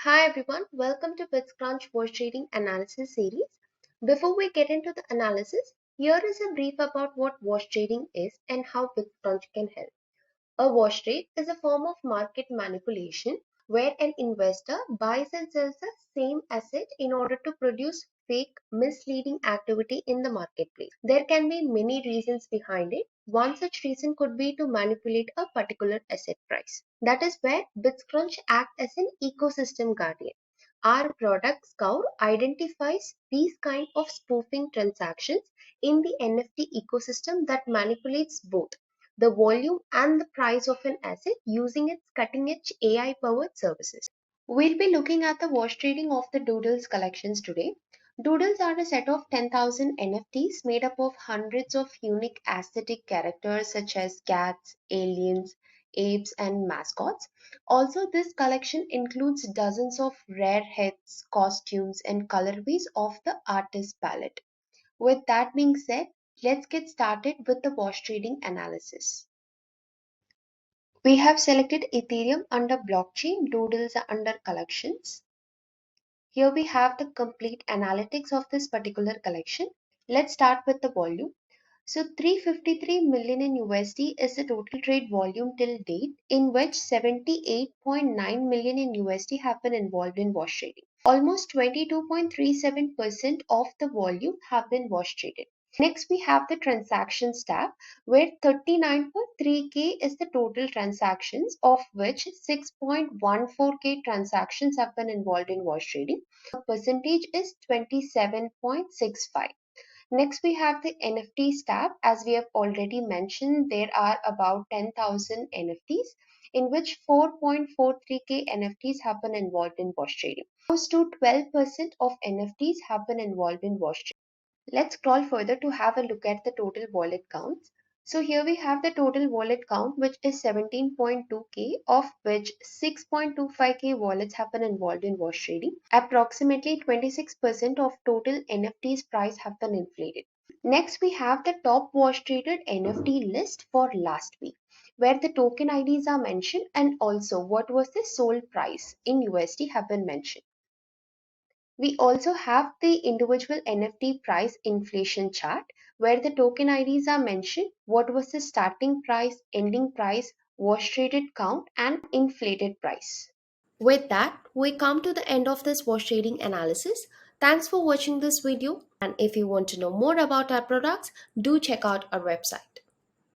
Hi everyone, welcome to bitsCrunch Washtrading Analysis series. Before we get into the analysis, here is a brief about what wash trading is and how bitsCrunch can help. A wash trade is a form of market manipulation where an investor buys and sells the same asset in order to produce fake, misleading activity in the marketplace. There can be many reasons behind it. One such reason could be to manipulate a particular asset price. That is where bitsCrunch acts as an ecosystem guardian. Our product Scour identifies these kind of spoofing transactions in the NFT ecosystem that manipulates both the volume and the price of an asset using its cutting-edge AI-powered services. We'll be looking at the wash trading of the Doodles collections today. Doodles are a set of 10,000 NFTs made up of hundreds of unique aesthetic characters such as cats, aliens, apes, and mascots. Also, this collection includes dozens of rare hits, costumes, and colorways of the artist palette. With that being said, let's get started with the wash trading analysis. We have selected Ethereum under blockchain, Doodles are under collections. Here we have the complete analytics of this particular collection. Let's start with the volume. So 353 million in USD is the total trade volume till date, in which 78.9 million in USD have been involved in wash trading. Almost 22.37% of the volume have been wash traded. Next, we have the transactions tab, where 39.3K is the total transactions, of which 6.14K transactions have been involved in wash trading. The percentage is 27.65. Next, we have the NFTs tab. As we have already mentioned, there are about 10,000 NFTs, in which 4.43K NFTs have been involved in wash trading. Close to 12% of NFTs have been involved in wash trading. Let's scroll further to have a look at the total wallet counts. So here we have the total wallet count, which is 17.2K, of which 6.25K wallets have been involved in wash trading. Approximately 26% of total NFTs price have been inflated. Next, we have the top wash traded NFT list for last week, where the token IDs are mentioned and also what was the sold price in USD have been mentioned. We also have the individual NFT price inflation chart, where the token IDs are mentioned, what was the starting price, ending price, wash traded count, and inflated price. With that, we come to the end of this wash trading analysis. Thanks for watching this video, and if you want to know more about our products, do check out our website.